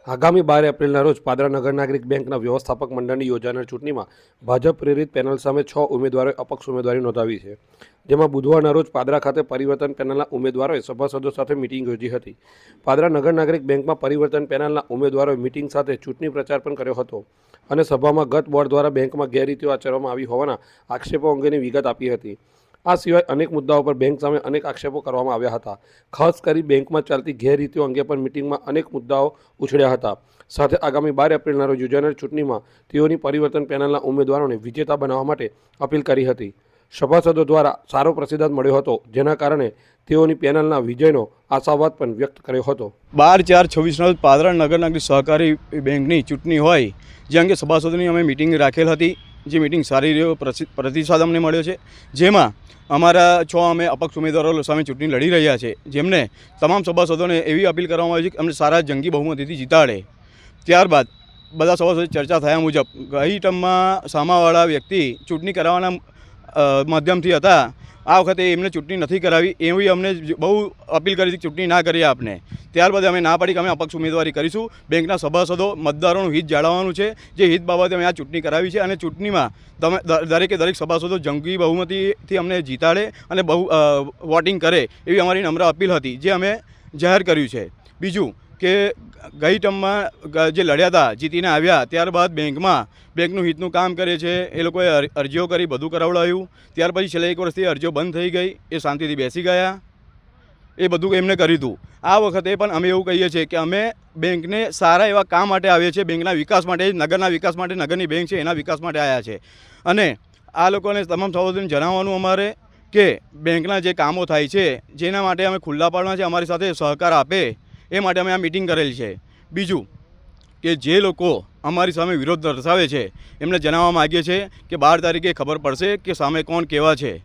આગામી 12 એપ્રિલના રોજ પાદરા નગર નાગરિક બેંકના વ્યવસ્થાપક મંડળની યોજાનાર ચૂંટણીમાં ભાજપ પ્રેરિત પેનલ સામે 6 ઉમેદવારોએ અપક્ષ ઉમેદવારી નોંધાવી છે, જેમાં બુધવારના રોજ પાદરા ખાતે પરિવર્તન પેનલના ઉમેદવારોએ સભાસદો સાથે મિટિંગ યોજી હતી. પાદરા નગર નાગરિક બેંકમાં પરિવર્તન પેનલના ઉમેદવારોએ મિટિંગ સાથે ચૂંટણી પ્રચાર પણ કર્યો હતો અને સભામાં ગત બોર્ડ દ્વારા બેંકમાં ગેરરીતિઓ આચરવામાં આવી હોવાના આક્ષેપો અંગેની વિગત આપી હતી. આ સિવાય અનેક મુદ્દાઓ પર બેંક સામે અનેક આક્ષેપો કરવામાં આવ્યા હતા. ખાસ કરી બેંકમાં ચાલતી ગેરરીતિઓ અંગે પણ મિટિંગમાં અનેક મુદ્દાઓ ઉછળ્યા હતા. સાથે આગામી 12 એપ્રિલના રોજ યોજાનાર ચૂંટણીમાં તેઓની પરિવર્તન પેનલના ઉમેદવારોને વિજેતા બનાવવા માટે અપીલ કરી હતી. સભાસદો દ્વારા સારો પ્રતિસાદ મળ્યો હતો, જેના કારણે તેઓની પેનલના વિજયનો આશાવાદ પણ વ્યક્ત કર્યો હતો. 12/4/24 પાદરા નગર નાગરિક સહકારી બેંકની ચૂંટણી હોય, જે અંગે સભાસદોની અમે મિટિંગ રાખેલ હતી. જે મિટિંગ સારી રહ્યો પ્રતિસાદ અમને મળ્યો છે, જેમાં અમારા 6 અમે અપક્ષ ઉમેદવારો સામે ચૂંટણી લડી રહ્યા છે, જેમને તમામ સભાસદોને એવી અપીલ કરવામાં આવી છે કે અમને સારા જંગી બહુમતીથી જીતાડે. ત્યારબાદ બધા સભાસદો ચર્ચા થયા મુજબ ગઈ ટર્મમાં સામાવાળા વ્યક્તિ ચૂંટણી કરાવવાના માધ્યમથી હતા. આ વખતે એમને ચૂંટણી નથી કરાવી, એવી અમને બહુ અપીલ કરી હતી ચૂંટણી ના કરીએ આપને. ત્યારબાદ અમે ના પાડી કે અમે અપક્ષ ઉમેદવારી કરીશું. બેંકના સભાસદો મતદારોનું હિત જાળવવાનું છે, જે હિત બાબતે અમે આ ચૂંટણી કરાવી છે અને ચૂંટણીમાં તમે દરેકે દરેક સભાસદો જંગી બહુમતીથી અમને જીતાડે અને વોટિંગ કરે એવી અમારી નમ્ર અપીલ હતી, જે અમે જાહેર કર્યું છે. બીજું કે ગઈ ટર્મમાં જે લડ્યા હતા, જીતીને આવ્યા, ત્યારબાદ બેંકનું હિતનું કામ કરે છે. એ લોકોએ અરજીઓ કરી, બધું કરાવડાવ્યું. ત્યાર પછી છેલ્લા 1 વર્ષથી અરજીઓ બંધ થઈ ગઈ, એ શાંતિથી બેસી ગયા. એ બધું એમને કર્યું હતું. આ વખતે પણ અમે એવું કહીએ છીએ કે અમે બેંકને સારા એવા કામ માટે આવીએ છીએ, બેંકના વિકાસ માટે, નગરના વિકાસ માટે, નગરની બેંક છે એના વિકાસ માટે આવ્યા છે. અને આ લોકોને તમામ સભાસદોને જણાવવાનું અમારે કે બેંકના જે કામો થાય છે, જેના માટે અમે ખુલ્લા પાડવાના છે, અમારી સાથે સહકાર આપે એ માટે અમે આ મિટિંગ કરેલી છે. બીજું કે જે લોકો અમારી સામે વિરોધ દર્શાવે છે, એમને જણાવવા માગીએ છીએ કે 12 તારીખે ખબર પડશે કે સામે કોણ કેવા છે.